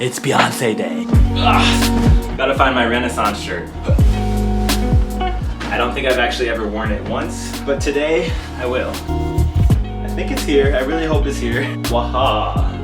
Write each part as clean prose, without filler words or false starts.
It's Beyoncé day. Ugh, gotta find my Renaissance shirt. I don't think I've actually ever worn it once, but today I will. I think it's here. I really hope it's here. Waha.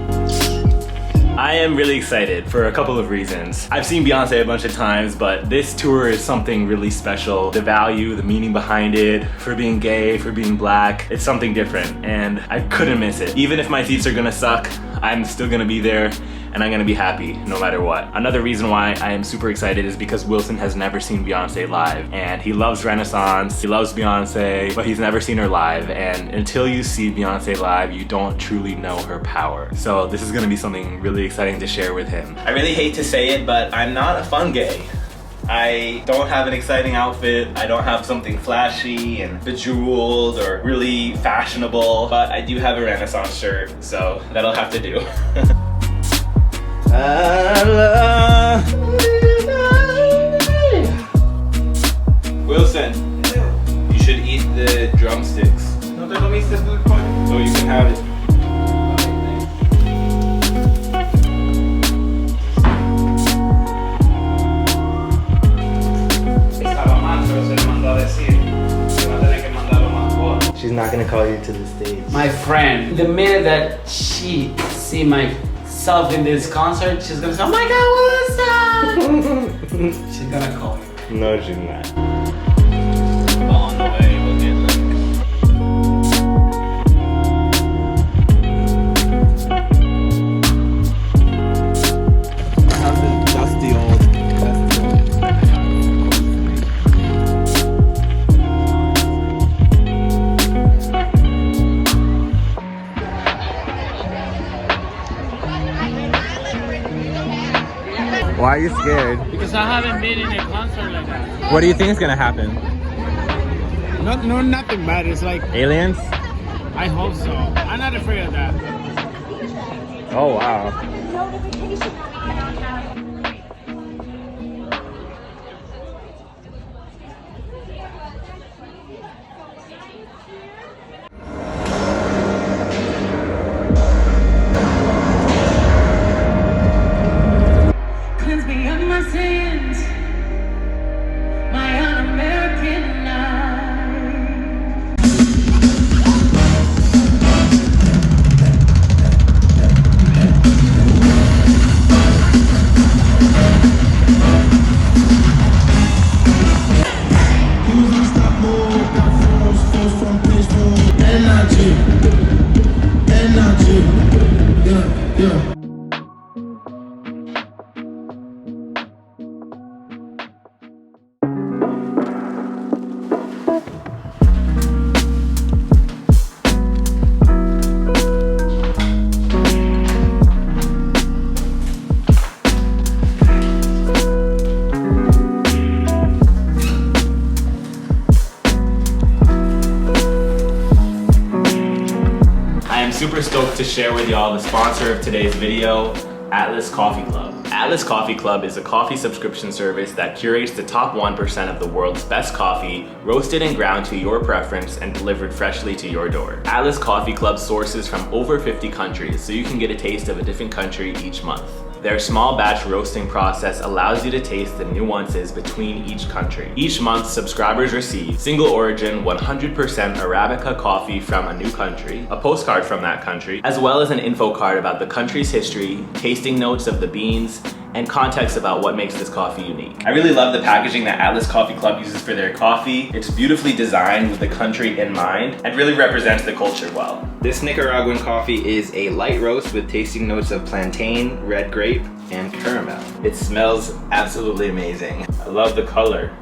I am really excited for a couple of reasons. I've seen Beyoncé a bunch of times, but this tour is something really special. The value, the meaning behind it, for being gay, for being black, it's something different, and I couldn't miss it. Even if my seats are gonna suck, I'm still gonna be there, and I'm gonna be happy no matter what. Another reason why I am super excited is because Wilson has never seen Beyoncé live, and he loves Renaissance, he loves Beyoncé, but he's never seen her live, and until you see Beyoncé live, you don't truly know her power. So this is gonna be something really exciting to share with him. I really hate to say it, but I'm not a fun gay. I don't have an exciting outfit, I don't have something flashy and bejeweled or really fashionable, but I do have a Renaissance shirt, so that'll have to do. Wilson, you should eat the drumsticks. No te comiste el pollo, so you can have it. She's not gonna call you to the stage. My friend, the minute that she see myself in this concert, she's gonna say, "Oh my God, what's that?" She's gonna call me. No, she's not. On the way, we'll get Why are you scared? because I haven't been in a concert like that. What do you think is gonna happen? No, nothing bad. It's like, Aliens? I hope so. I'm not afraid of that. Oh wow. Super stoked to share with y'all the sponsor of today's video, Atlas Coffee Club. Atlas Coffee Club is a coffee subscription service that curates the top 1% of the world's best coffee, roasted and ground to your preference and delivered freshly to your door. Atlas Coffee Club sources from over 50 countries, so you can get a taste of a different country each month. Their small batch roasting process allows you to taste the nuances between each country. Each month, subscribers receive single origin 100% Arabica coffee from a new country, a postcard from that country, as well as an info card about the country's history, tasting notes of the beans, and context about what makes this coffee unique. I really love the packaging that Atlas Coffee Club uses for their coffee. It's beautifully designed with the country in mind and really represents the culture well. This Nicaraguan coffee is a light roast with tasting notes of plantain, red grape, and caramel. It smells absolutely amazing. I love the color.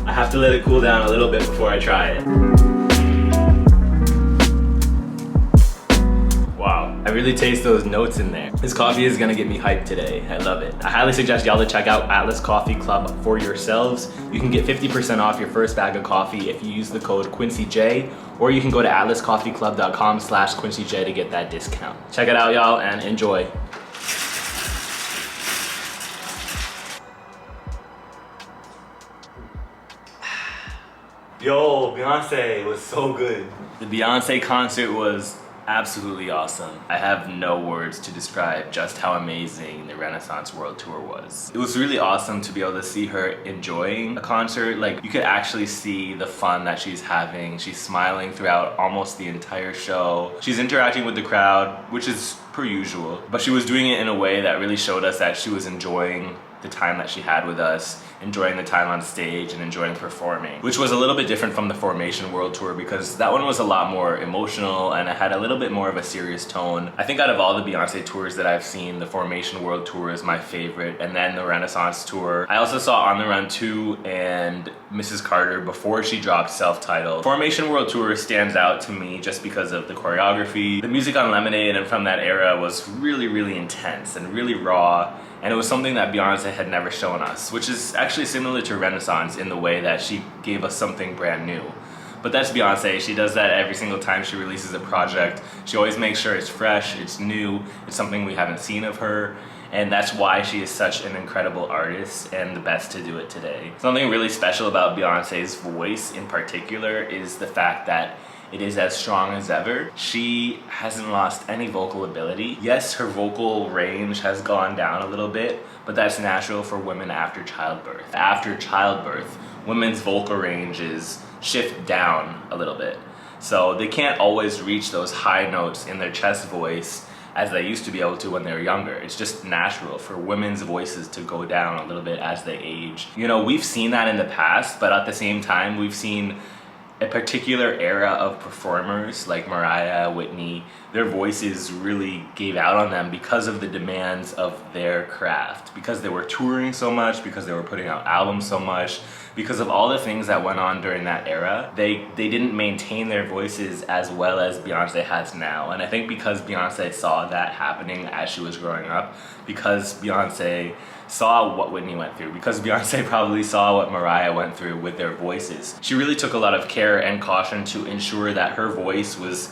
I have to let it cool down a little bit before I try it. Wow, I really taste those notes in there. This coffee is gonna get me hyped today. I love it. I highly suggest y'all to check out Atlas Coffee Club for yourselves. You can get 50% off your first bag of coffee if you use the code quincyj, or you can go to atlascoffeeclub.com/quincyj to get that discount. Check it out, y'all, and enjoy. Yo, Beyonce was so good. The Beyonce concert was absolutely awesome. I have no words to describe just how amazing the Renaissance World Tour was. It was really awesome to be able to see her enjoying a concert. Like, you could actually see the fun that she's having. She's smiling throughout almost the entire show. She's interacting with the crowd, which is per usual, but she was doing it in a way that really showed us that she was enjoying the time that she had with us, enjoying the time on stage and enjoying performing, which was a little bit different from the Formation World Tour because that one was a lot more emotional and it had a little bit more of a serious tone. I think out of all the Beyonce tours that I've seen, the Formation World Tour is my favorite, and then the Renaissance Tour. I also saw On the Run 2 and Mrs. Carter before she dropped self-titled. Formation World Tour stands out to me just because of the choreography. The music on Lemonade and from that era was really, really intense and really raw. And it was something that Beyonce had never shown us, which is actually similar to Renaissance in the way that she gave us something brand new. But that's Beyonce. She does that every single time she releases a project. She always makes sure it's fresh, it's new, it's something we haven't seen of her. And that's why she is such an incredible artist and the best to do it today. Something really special about Beyonce's voice in particular is the fact that it is as strong as ever. She hasn't lost any vocal ability. Yes, her vocal range has gone down a little bit, but that's natural for women after childbirth. After childbirth, women's vocal ranges shift down a little bit. So they can't always reach those high notes in their chest voice as they used to be able to when they were younger. It's just natural for women's voices to go down a little bit as they age. You know, we've seen that in the past, but at the same time, we've seen a particular era of performers like Mariah, Whitney. Their voices really gave out on them because of the demands of their craft, because they were touring so much, because they were putting out albums so much, because of all the things that went on during that era. They didn't maintain their voices as well as Beyonce has now. And I think because Beyonce saw that happening as she was growing up, because Beyonce saw what Whitney went through, because Beyonce probably saw what Mariah went through with their voices, she really took a lot of care and caution to ensure that her voice was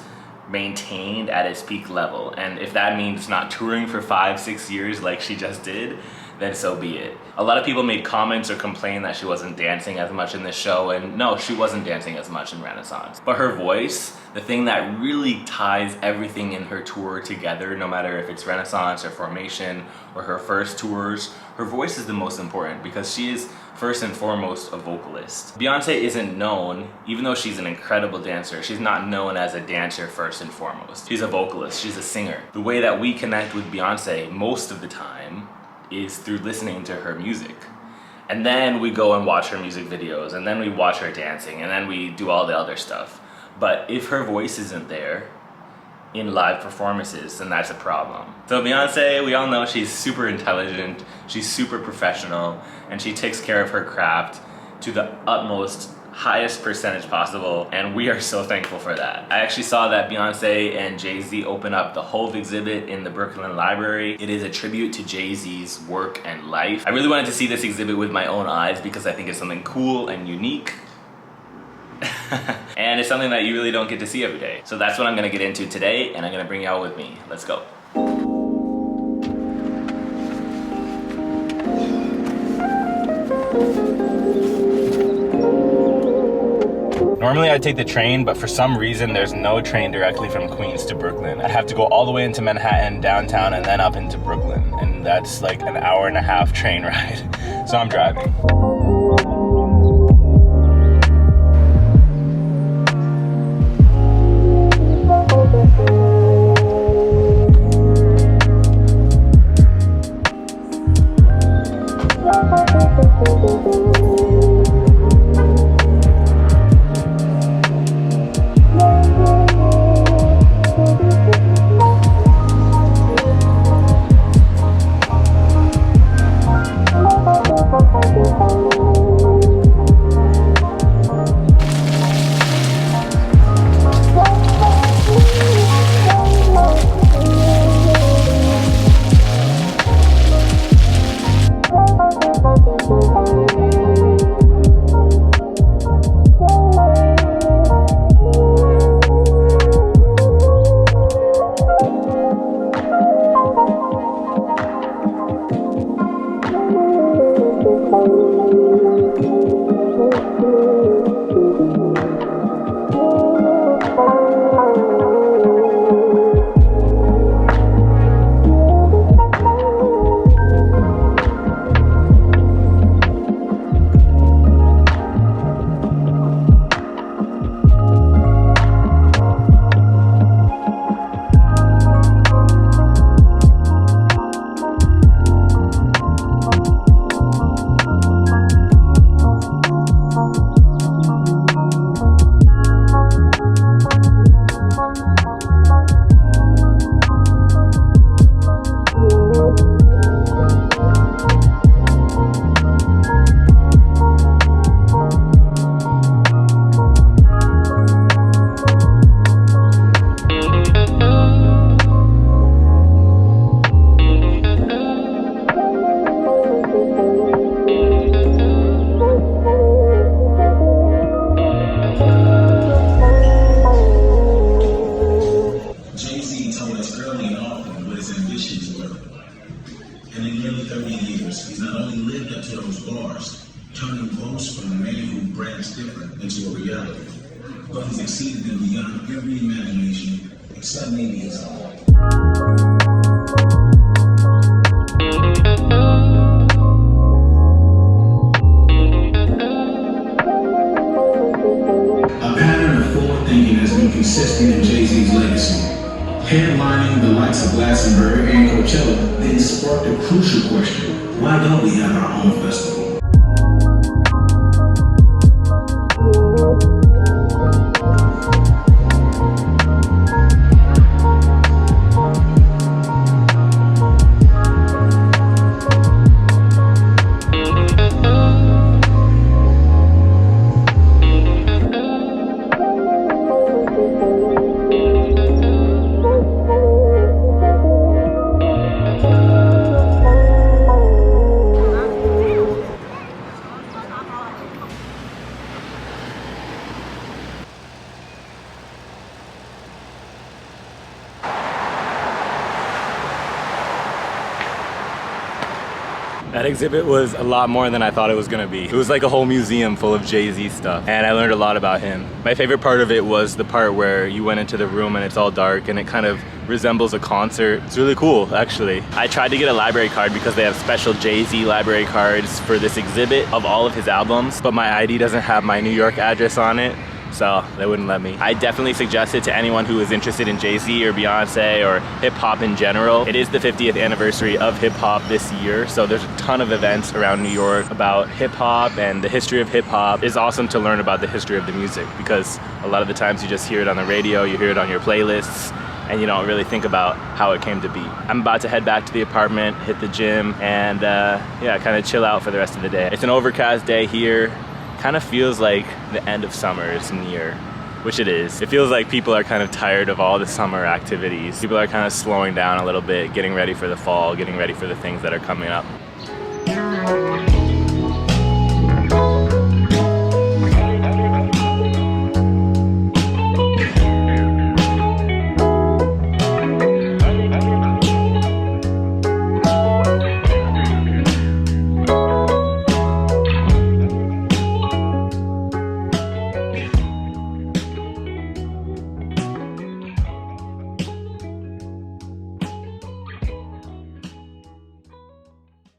maintained at its peak level. And if that means not touring for 5-6 years like she just did, then so be it. A lot of people made comments or complained that she wasn't dancing as much in this show, and no, she wasn't dancing as much in Renaissance. But her voice, the thing that really ties everything in her tour together, no matter if it's Renaissance or Formation or her first tours, her voice is the most important because she is first and foremost a vocalist. Beyonce isn't known, even though she's an incredible dancer, she's not known as a dancer first and foremost. She's a vocalist, she's a singer. The way that we connect with Beyonce most of the time is through listening to her music. And then we go and watch her music videos, and then we watch her dancing, and then we do all the other stuff. But if her voice isn't there in live performances, then that's a problem. So Beyonce, we all know she's super intelligent, she's super professional, and she takes care of her craft to the utmost highest percentage possible, and we are so thankful for that. I actually saw that Beyonce and Jay-Z open up the Hove exhibit in the Brooklyn Library. It is a tribute to Jay-Z's work and life. I really wanted to see this exhibit with my own eyes because I think it's something cool and unique. And it's something that you really don't get to see every day. So that's what I'm gonna get into today, and I'm gonna bring y'all with me. Let's go. Normally I'd take the train, but for some reason there's no train directly from Queens to Brooklyn. I'd have to go all the way into Manhattan, downtown, and then up into Brooklyn. And that's like an hour-and-a-half train ride. So I'm driving. bars, turning boasts from the man who brags different into a reality. But he's exceeded them beyond every imagination, except maybe his own. A pattern of forward thinking has been consistent in Jay-Z's legacy. Headlining the likes of Glastonbury and Coachella then sparked a crucial question: why don't we have our own festival? That exhibit was a lot more than I thought it was gonna be. It was like a whole museum full of Jay-Z stuff, and I learned a lot about him. My favorite part of it was the part where you went into the room and it's all dark and it kind of resembles a concert. It's really cool, actually. I tried to get a library card because they have special Jay-Z library cards for this exhibit of all of his albums, but my ID doesn't have my New York address on it, so they wouldn't let me. I definitely suggest it to anyone who is interested in Jay-Z or Beyonce or hip-hop in general. It is the 50th anniversary of hip-hop this year, so there's a ton of events around New York about hip-hop and the history of hip-hop. It's awesome to learn about the history of the music because a lot of the times you just hear it on the radio, you hear it on your playlists, and you don't really think about how it came to be. I'm about to head back to the apartment, hit the gym, and yeah, kind of chill out for the rest of the day. It's an overcast day here. Kind of feels like the end of summer is near, which it is. It feels like people are kind of tired of all the summer activities. People are kind of slowing down a little bit, getting ready for the fall, getting ready for the things that are coming up.